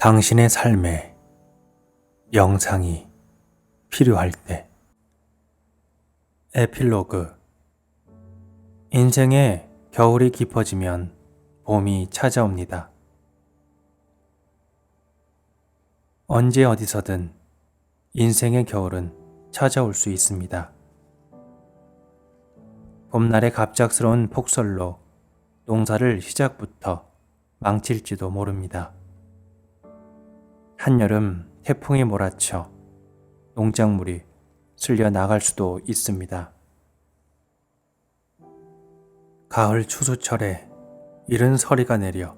당신의 삶에 영상이 필요할 때. 에필로그. 인생에 겨울이 깊어지면 봄이 찾아옵니다. 언제 어디서든 인생의 겨울은 찾아올 수 있습니다. 봄날의 갑작스러운 폭설로 농사를 시작부터 망칠지도 모릅니다. 한여름 태풍이 몰아쳐 농작물이 쓸려 나갈 수도 있습니다. 가을 추수철에 이른 서리가 내려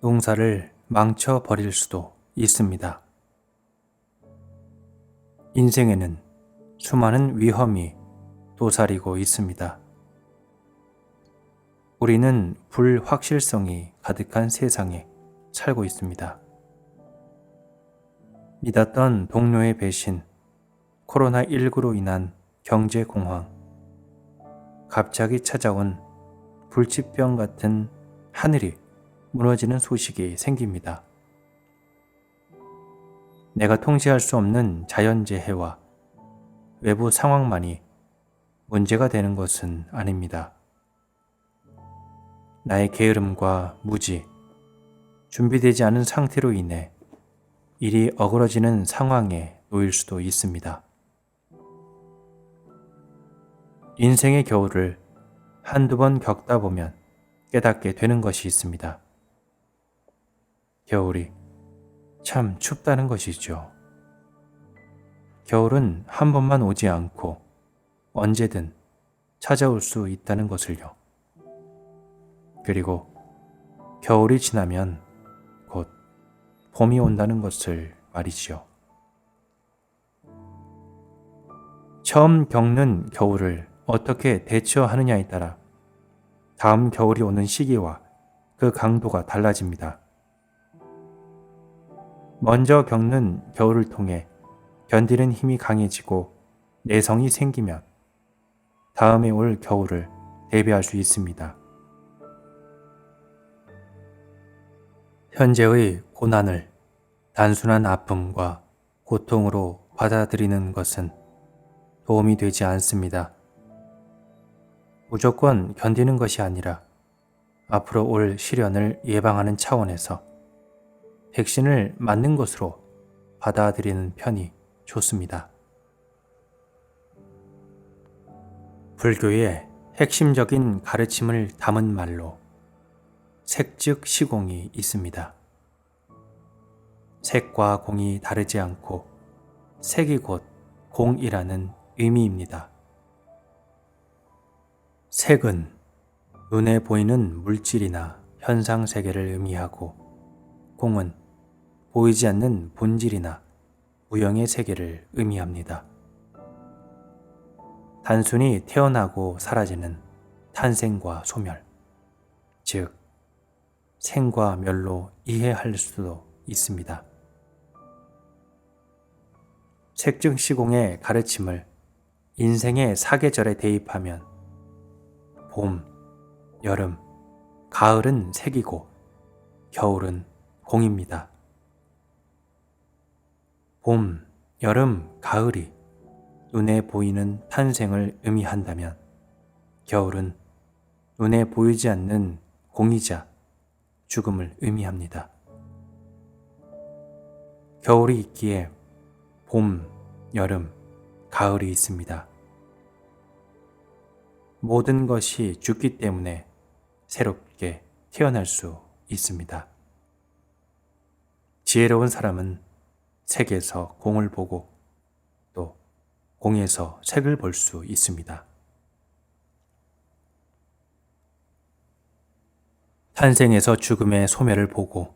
농사를 망쳐버릴 수도 있습니다. 인생에는 수많은 위험이 도사리고 있습니다. 우리는 불확실성이 가득한 세상에 살고 있습니다. 믿었던 동료의 배신, 코로나19로 인한 경제 공황, 갑자기 찾아온 불치병 같은 하늘이 무너지는 소식이 생깁니다. 내가 통제할 수 없는 자연재해와 외부 상황만이 문제가 되는 것은 아닙니다. 나의 게으름과 무지, 준비되지 않은 상태로 인해 일이 어그러지는 상황에 놓일 수도 있습니다. 인생의 겨울을 한두 번 겪다 보면 깨닫게 되는 것이 있습니다. 겨울이 참 춥다는 것이죠. 겨울은 한 번만 오지 않고 언제든 찾아올 수 있다는 것을요. 그리고 겨울이 지나면 곧 봄이 온다는 것을 말이지요. 처음 겪는 겨울을 어떻게 대처하느냐에 따라 다음 겨울이 오는 시기와 그 강도가 달라집니다. 먼저 겪는 겨울을 통해 견디는 힘이 강해지고 내성이 생기면 다음에 올 겨울을 대비할 수 있습니다. 현재의 고난을 단순한 아픔과 고통으로 받아들이는 것은 도움이 되지 않습니다. 무조건 견디는 것이 아니라 앞으로 올 시련을 예방하는 차원에서 백신을 맞는 것으로 받아들이는 편이 좋습니다. 불교의 핵심적인 가르침을 담은 말로 색즉 시공이 있습니다. 색과 공이 다르지 않고 색이 곧 공이라는 의미입니다. 색은 눈에 보이는 물질이나 현상 세계를 의미하고 공은 보이지 않는 본질이나 무형의 세계를 의미합니다. 단순히 태어나고 사라지는 탄생과 소멸, 즉 생과 멸로 이해할 수도 있습니다. 색즉 시공의 가르침을 인생의 사계절에 대입하면 봄, 여름, 가을은 색이고 겨울은 공입니다. 봄, 여름, 가을이 눈에 보이는 탄생을 의미한다면 겨울은 눈에 보이지 않는 공이자 죽음을 의미합니다. 겨울이 있기에 봄, 여름, 가을이 있습니다. 모든 것이 죽기 때문에 새롭게 태어날 수 있습니다. 지혜로운 사람은 색에서 공을 보고 또 공에서 색을 볼 수 있습니다. 탄생에서 죽음의 소멸을 보고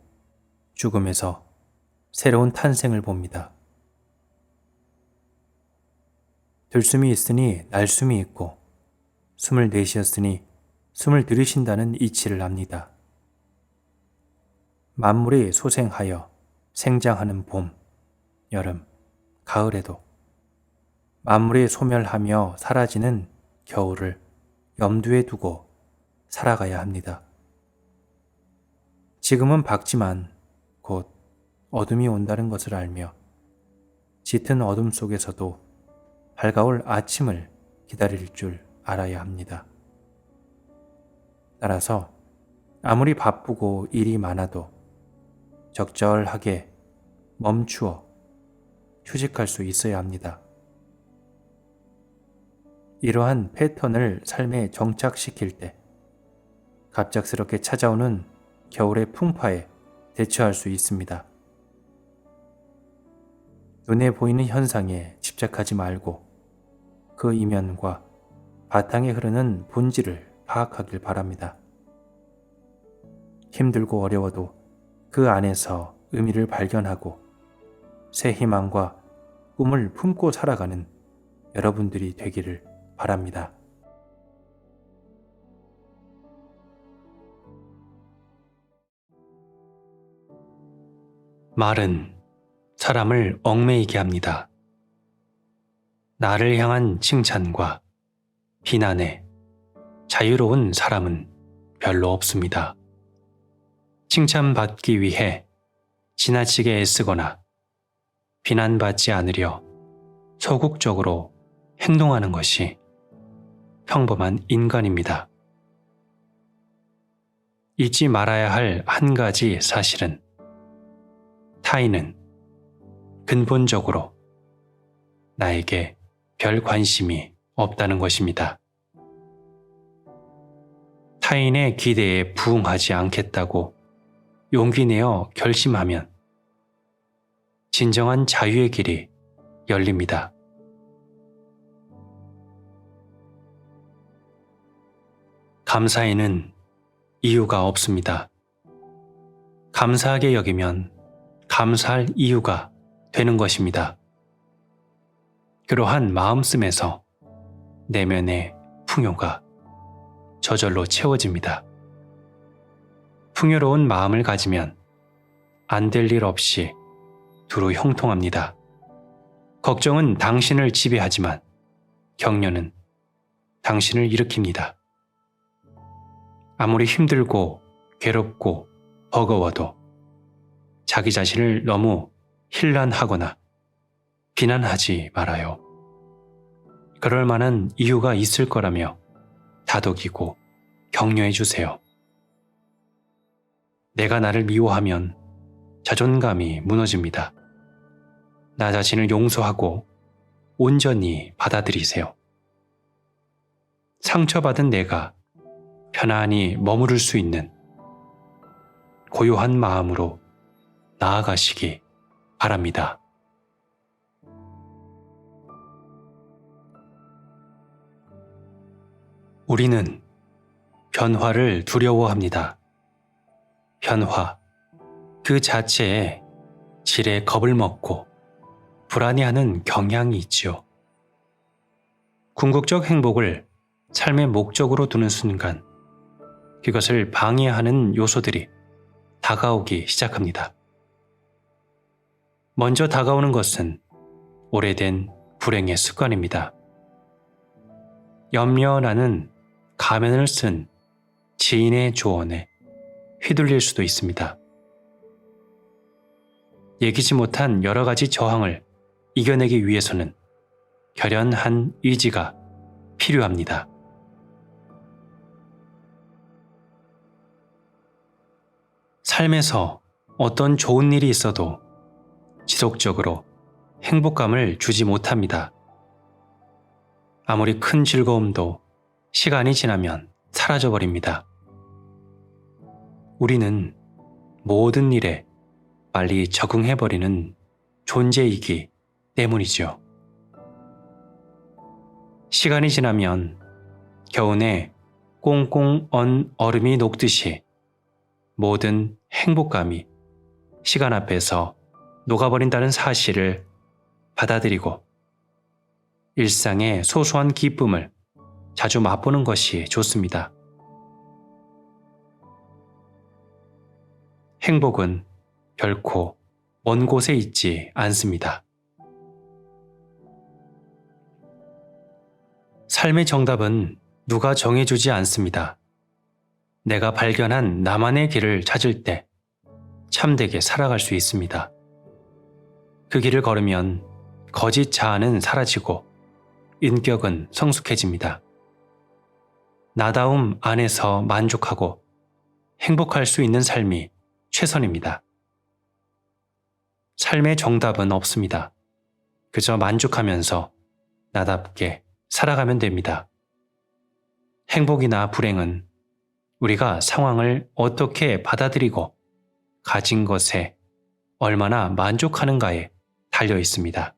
죽음에서 새로운 탄생을 봅니다. 들숨이 있으니 날숨이 있고 숨을 내쉬었으니 숨을 들이쉰다는 이치를 압니다. 만물이 소생하여 생장하는 봄, 여름, 가을에도 만물이 소멸하며 사라지는 겨울을 염두에 두고 살아가야 합니다. 지금은 밝지만 곧 어둠이 온다는 것을 알며 짙은 어둠 속에서도 밝아올 아침을 기다릴 줄 알아야 합니다. 따라서 아무리 바쁘고 일이 많아도 적절하게 멈추어 휴식할 수 있어야 합니다. 이러한 패턴을 삶에 정착시킬 때 갑작스럽게 찾아오는 겨울의 풍파에 대처할 수 있습니다. 눈에 보이는 현상에 집착하지 말고 그 이면과 바탕에 흐르는 본질을 파악하길 바랍니다. 힘들고 어려워도 그 안에서 의미를 발견하고 새 희망과 꿈을 품고 살아가는 여러분들이 되기를 바랍니다. 말은 사람을 얽매이게 합니다. 나를 향한 칭찬과 비난에 자유로운 사람은 별로 없습니다. 칭찬받기 위해 지나치게 애쓰거나 비난받지 않으려 소극적으로 행동하는 것이 평범한 인간입니다. 잊지 말아야 할 한 가지 사실은 타인은 근본적으로 나에게 별 관심이 없다는 것입니다. 타인의 기대에 부응하지 않겠다고 용기 내어 결심하면 진정한 자유의 길이 열립니다. 감사에는 이유가 없습니다. 감사하게 여기면 감사할 이유가 되는 것입니다. 그러한 마음씀에서 내면의 풍요가 저절로 채워집니다. 풍요로운 마음을 가지면 안 될 일 없이 두루 형통합니다. 걱정은 당신을 지배하지만 격려는 당신을 일으킵니다. 아무리 힘들고 괴롭고 버거워도 자기 자신을 너무 힐난하거나 비난하지 말아요. 그럴 만한 이유가 있을 거라며 다독이고 격려해 주세요. 내가 나를 미워하면 자존감이 무너집니다. 나 자신을 용서하고 온전히 받아들이세요. 상처받은 내가 편안히 머무를 수 있는 고요한 마음으로 나아가시기 바랍니다. 우리는 변화를 두려워합니다. 변화 그 자체에 질에 겁을 먹고 불안해하는 경향이 있지요. 궁극적 행복을 삶의 목적으로 두는 순간 그것을 방해하는 요소들이 다가오기 시작합니다. 먼저 다가오는 것은 오래된 불행의 습관입니다. 염려라는 가면을 쓴 지인의 조언에 휘둘릴 수도 있습니다. 예기치 못한 여러 가지 저항을 이겨내기 위해서는 결연한 의지가 필요합니다. 삶에서 어떤 좋은 일이 있어도 지속적으로 행복감을 주지 못합니다. 아무리 큰 즐거움도 시간이 지나면 사라져버립니다. 우리는 모든 일에 빨리 적응해버리는 존재이기 때문이죠. 시간이 지나면 겨우내 꽁꽁 언 얼음이 녹듯이 모든 행복감이 시간 앞에서 녹아버린다는 사실을 받아들이고 일상의 소소한 기쁨을 자주 맛보는 것이 좋습니다. 행복은 결코 먼 곳에 있지 않습니다. 삶의 정답은 누가 정해주지 않습니다. 내가 발견한 나만의 길을 찾을 때 참되게 살아갈 수 있습니다. 그 길을 걸으면 거짓 자아는 사라지고 인격은 성숙해집니다. 나다움 안에서 만족하고 행복할 수 있는 삶이 최선입니다. 삶의 정답은 없습니다. 그저 만족하면서 나답게 살아가면 됩니다. 행복이나 불행은 우리가 상황을 어떻게 받아들이고 가진 것에 얼마나 만족하는가에 달려 있습니다.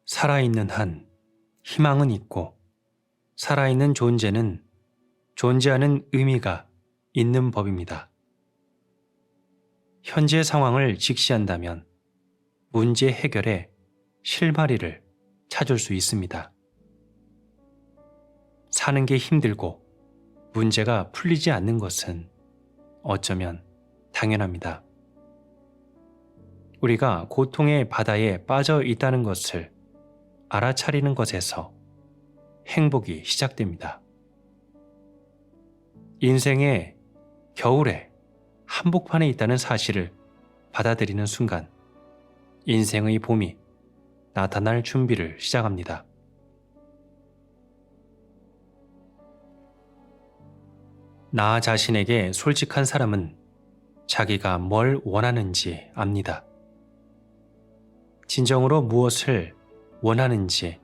살아있는 한 희망은 있고 살아있는 존재는 존재하는 의미가 있는 법입니다. 현재 상황을 직시한다면 문제 해결에 실마리를 찾을 수 있습니다. 사는 게 힘들고 문제가 풀리지 않는 것은 어쩌면 당연합니다. 우리가 고통의 바다에 빠져 있다는 것을 알아차리는 것에서 행복이 시작됩니다. 인생의 겨울에 한복판에 있다는 사실을 받아들이는 순간 인생의 봄이 나타날 준비를 시작합니다. 나 자신에게 솔직한 사람은 자기가 뭘 원하는지 압니다. 진정으로 무엇을 원하는지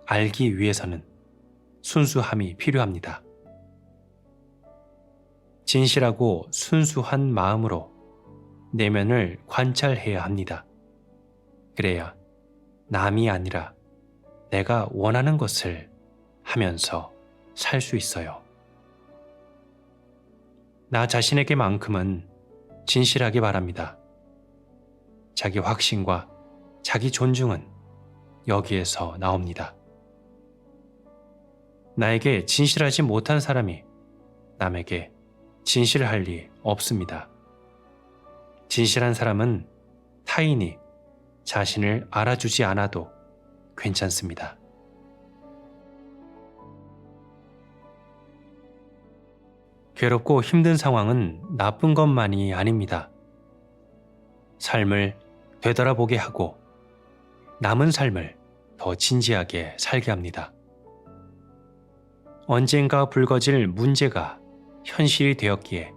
알기 위해서는 순수함이 필요합니다. 진실하고 순수한 마음으로 내면을 관찰해야 합니다. 그래야 남이 아니라 내가 원하는 것을 하면서 살 수 있어요. 나 자신에게만큼은 진실하기 바랍니다. 자기 확신과 자기 존중은 여기에서 나옵니다. 나에게 진실하지 못한 사람이 남에게 진실할 리 없습니다. 진실한 사람은 타인이 자신을 알아주지 않아도 괜찮습니다. 괴롭고 힘든 상황은 나쁜 것만이 아닙니다. 삶을 되돌아보게 하고 남은 삶을 더 진지하게 살게 합니다. 언젠가 불거질 문제가 현실이 되었기에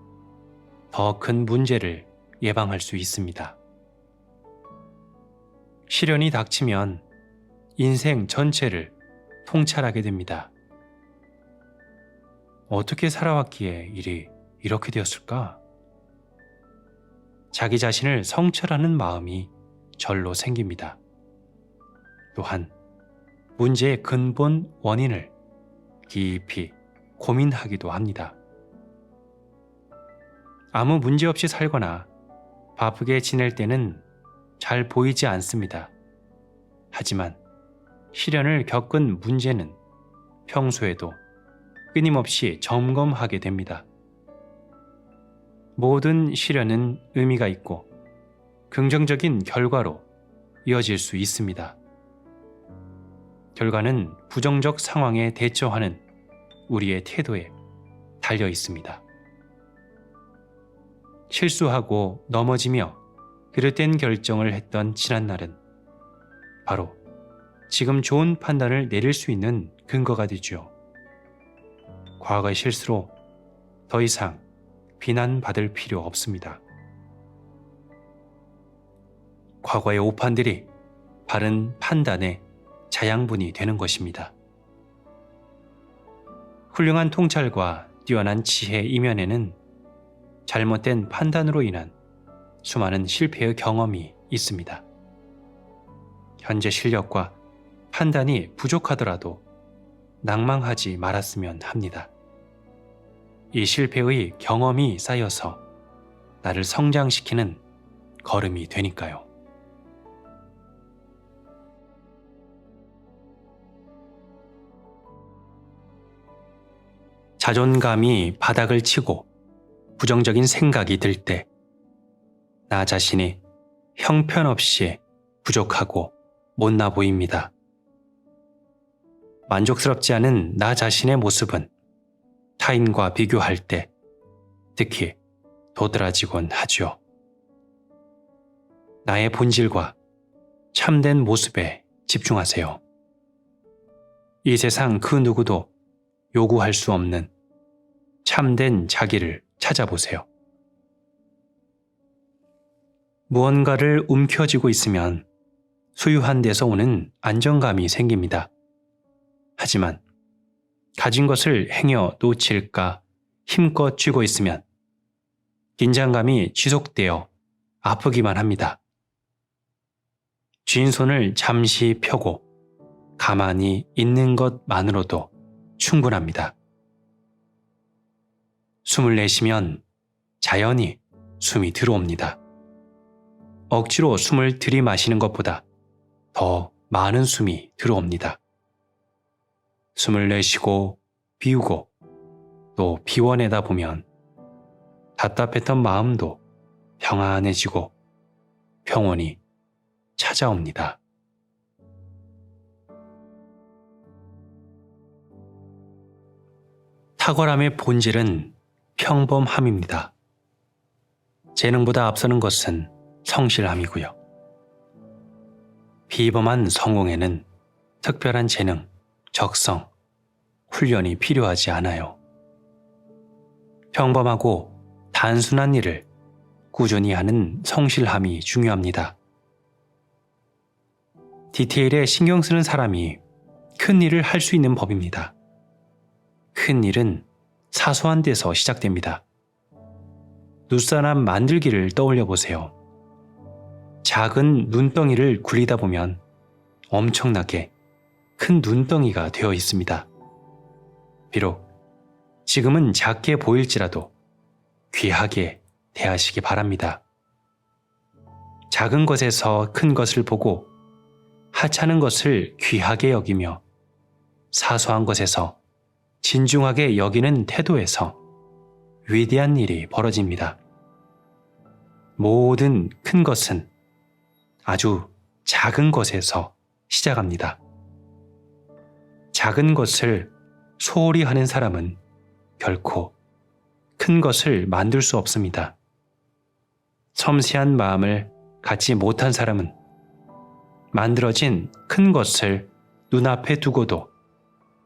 더 큰 문제를 예방할 수 있습니다. 시련이 닥치면 인생 전체를 통찰하게 됩니다. 어떻게 살아왔기에 일이 이렇게 되었을까? 자기 자신을 성찰하는 마음이 절로 생깁니다. 또한 문제의 근본 원인을 깊이 고민하기도 합니다. 아무 문제 없이 살거나 바쁘게 지낼 때는 잘 보이지 않습니다. 하지만 시련을 겪은 문제는 평소에도 끊임없이 점검하게 됩니다. 모든 시련은 의미가 있고 긍정적인 결과로 이어질 수 있습니다. 결과는 부정적 상황에 대처하는 우리의 태도에 달려 있습니다. 실수하고 넘어지며 그릇된 결정을 했던 지난날은 바로 지금 좋은 판단을 내릴 수 있는 근거가 되죠. 과거의 실수로 더 이상 비난받을 필요 없습니다. 과거의 오판들이 바른 판단의 자양분이 되는 것입니다. 훌륭한 통찰과 뛰어난 지혜 이면에는 잘못된 판단으로 인한 수많은 실패의 경험이 있습니다. 현재 실력과 판단이 부족하더라도 낭망하지 말았으면 합니다. 이 실패의 경험이 쌓여서 나를 성장시키는 걸음이 되니까요. 자존감이 바닥을 치고 부정적인 생각이 들 때 나 자신이 형편없이 부족하고 못나 보입니다. 만족스럽지 않은 나 자신의 모습은 타인과 비교할 때 특히 도드라지곤 하죠. 나의 본질과 참된 모습에 집중하세요. 이 세상 그 누구도 요구할 수 없는 참된 자기를 찾아보세요. 무언가를 움켜쥐고 있으면 소유한 데서 오는 안정감이 생깁니다. 하지만 가진 것을 행여 놓칠까 힘껏 쥐고 있으면 긴장감이 지속되어 아프기만 합니다. 쥔 손을 잠시 펴고 가만히 있는 것만으로도 충분합니다. 숨을 내쉬면 자연히 숨이 들어옵니다. 억지로 숨을 들이마시는 것보다 더 많은 숨이 들어옵니다. 숨을 내쉬고 비우고 또 비워내다 보면 답답했던 마음도 평안해지고 평온이 찾아옵니다. 탁월함의 본질은 평범함입니다. 재능보다 앞서는 것은 성실함이고요. 비범한 성공에는 특별한 재능, 적성, 훈련이 필요하지 않아요. 평범하고 단순한 일을 꾸준히 하는 성실함이 중요합니다. 디테일에 신경 쓰는 사람이 큰 일을 할 수 있는 법입니다. 큰 일은 사소한 데서 시작됩니다. 눈사람 만들기를 떠올려 보세요. 작은 눈덩이를 굴리다 보면 엄청나게 큰 눈덩이가 되어 있습니다. 비록 지금은 작게 보일지라도 귀하게 대하시기 바랍니다. 작은 것에서 큰 것을 보고 하찮은 것을 귀하게 여기며 사소한 것에서 진중하게 여기는 태도에서 위대한 일이 벌어집니다. 모든 큰 것은 아주 작은 것에서 시작합니다. 작은 것을 소홀히 하는 사람은 결코 큰 것을 만들 수 없습니다. 섬세한 마음을 갖지 못한 사람은 만들어진 큰 것을 눈앞에 두고도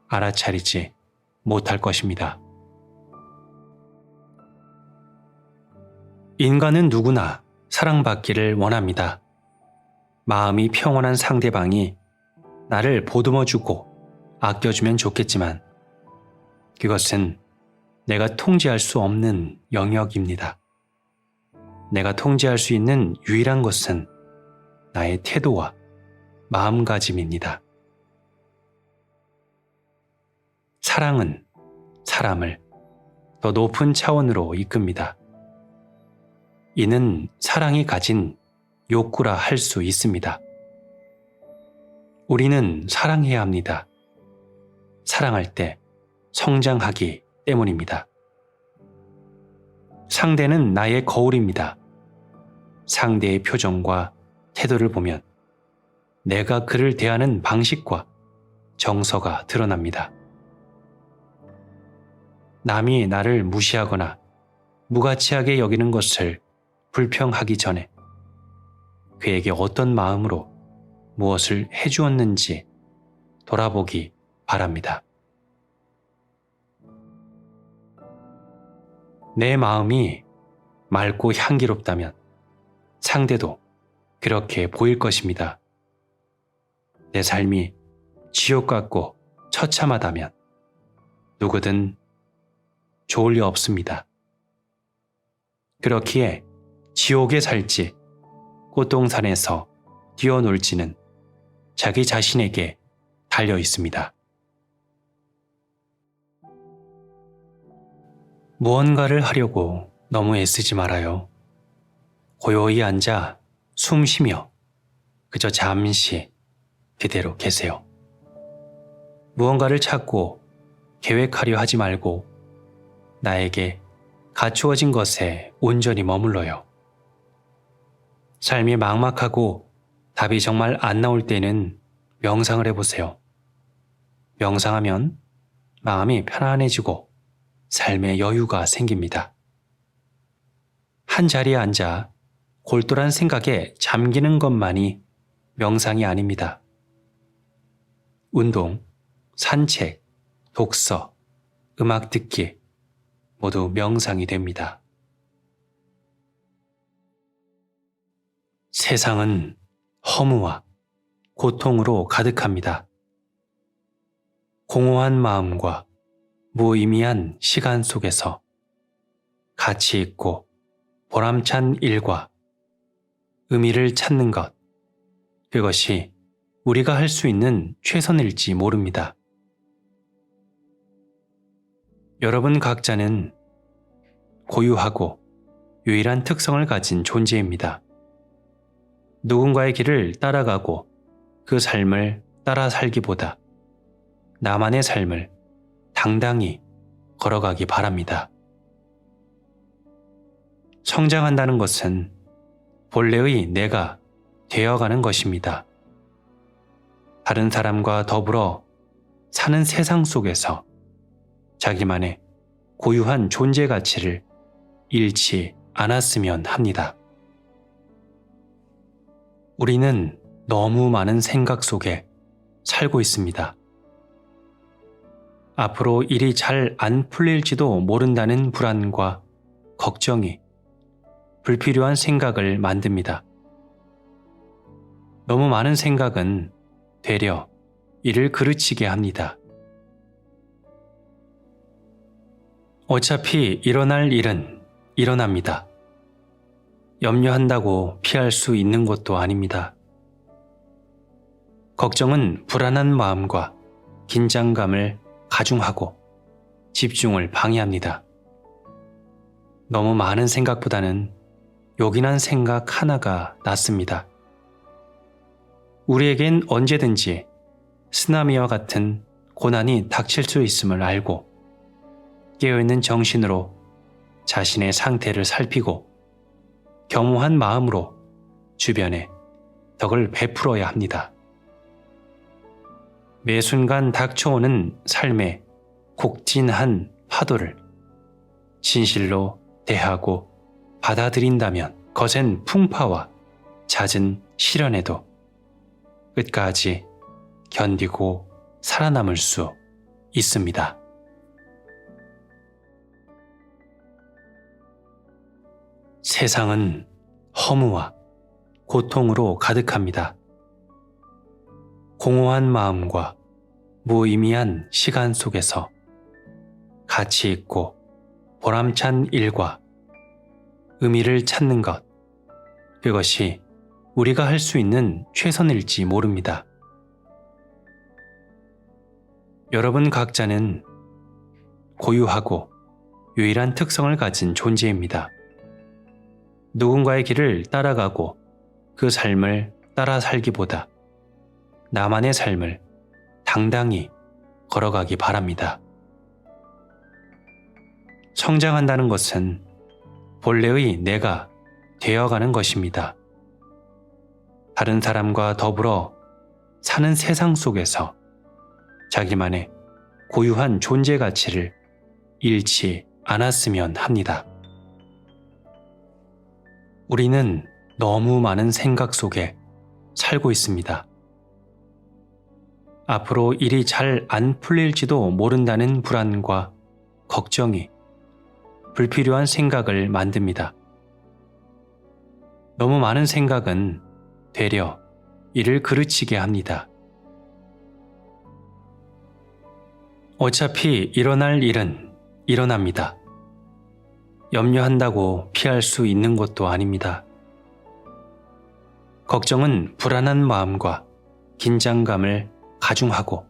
알아차리지 못할 것입니다. 인간은 누구나 사랑받기를 원합니다. 마음이 평온한 상대방이 나를 보듬어주고 아껴주면 좋겠지만 그것은 내가 통제할 수 없는 영역입니다. 내가 통제할 수 있는 유일한 것은 나의 태도와 마음가짐입니다. 사랑은 사람을 더 높은 차원으로 이끕니다. 이는 사랑이 가진 욕구라 할 수 있습니다. 우리는 사랑해야 합니다. 사랑할 때 성장하기 때문입니다. 상대는 나의 거울입니다. 상대의 표정과 태도를 보면 내가 그를 대하는 방식과 정서가 드러납니다. 남이 나를 무시하거나 무가치하게 여기는 것을 불평하기 전에 그에게 어떤 마음으로 무엇을 해주었는지 돌아보기 바랍니다. 내 마음이 맑고 향기롭다면 상대도 그렇게 보일 것입니다. 내 삶이 지옥 같고 처참하다면 누구든 좋을 리 없습니다. 그렇기에 지옥에 살지 꽃동산에서 뛰어놀지는 자기 자신에게 달려 있습니다. 무언가를 하려고 너무 애쓰지 말아요. 고요히 앉아 숨 쉬며 그저 잠시 그대로 계세요. 무언가를 찾고 계획하려 하지 말고 나에게 갖추어진 것에 온전히 머물러요. 삶이 막막하고 답이 정말 안 나올 때는 명상을 해보세요. 명상하면 마음이 편안해지고 삶의 여유가 생깁니다. 한 자리에 앉아 골똘한 생각에 잠기는 것만이 명상이 아닙니다. 운동, 산책, 독서, 음악 듣기 모두 명상이 됩니다. 세상은 허무와 고통으로 가득합니다. 공허한 마음과 무의미한 시간 속에서 가치 있고 보람찬 일과 의미를 찾는 것, 그것이 우리가 할 수 있는 최선일지 모릅니다. 여러분 각자는 고유하고 유일한 특성을 가진 존재입니다. 누군가의 길을 따라가고 그 삶을 따라 살기보다 나만의 삶을 당당히 걸어가기 바랍니다. 성장한다는 것은 본래의 내가 되어가는 것입니다. 다른 사람과 더불어 사는 세상 속에서 자기만의 고유한 존재 가치를 잃지 않았으면 합니다. 우리는 너무 많은 생각 속에 살고 있습니다. 앞으로 일이 잘 안 풀릴지도 모른다는 불안과 걱정이 불필요한 생각을 만듭니다. 너무 많은 생각은 되려 일을 그르치게 합니다. 어차피 일어날 일은 일어납니다. 염려한다고 피할 수 있는 것도 아닙니다. 걱정은 불안한 마음과 긴장감을 가중하고 집중을 방해합니다. 너무 많은 생각보다는 요긴한 생각 하나가 낫습니다. 우리에겐 언제든지 쓰나미와 같은 고난이 닥칠 수 있음을 알고 깨어있는 정신으로 자신의 상태를 살피고 겸허한 마음으로 주변에 덕을 베풀어야 합니다. 매 순간 닥쳐오는 삶의 곡진한 파도를 진실로 대하고 받아들인다면 거센 풍파와 잦은 시련에도 끝까지 견디고 살아남을 수 있습니다. 세상은 허무와 고통으로 가득합니다. 공허한 마음과 무의미한 시간 속에서 가치 있고 보람찬 일과 의미를 찾는 것, 그것이 우리가 할 수 있는 최선일지 모릅니다. 여러분 각자는 고유하고 유일한 특성을 가진 존재입니다. 누군가의 길을 따라가고 그 삶을 따라 살기보다 나만의 삶을 당당히 걸어가기 바랍니다. 성장한다는 것은 본래의 내가 되어가는 것입니다. 다른 사람과 더불어 사는 세상 속에서 자기만의 고유한 존재 가치를 잃지 않았으면 합니다. 우리는 너무 많은 생각 속에 살고 있습니다. 앞으로 일이 잘 안 풀릴지도 모른다는 불안과 걱정이 불필요한 생각을 만듭니다. 너무 많은 생각은 되려 일을 그르치게 합니다. 어차피 일어날 일은 일어납니다. 염려한다고 피할 수 있는 것도 아닙니다. 걱정은 불안한 마음과 긴장감을 가중하고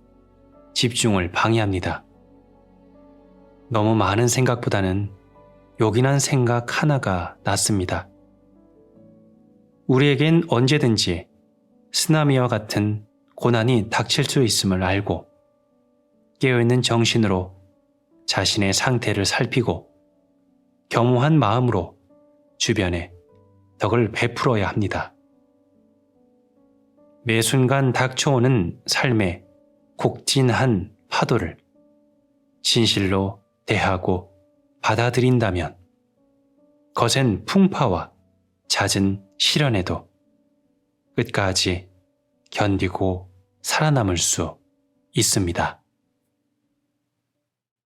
집중을 방해합니다. 너무 많은 생각보다는 요긴한 생각 하나가 낫습니다. 우리에겐 언제든지 쓰나미와 같은 고난이 닥칠 수 있음을 알고 깨어있는 정신으로 자신의 상태를 살피고 겸허한 마음으로 주변에 덕을 베풀어야 합니다. 매 순간 닥쳐오는 삶의 곡진한 파도를 진실로 대하고 받아들인다면 거센 풍파와 잦은 시련에도 끝까지 견디고 살아남을 수 있습니다.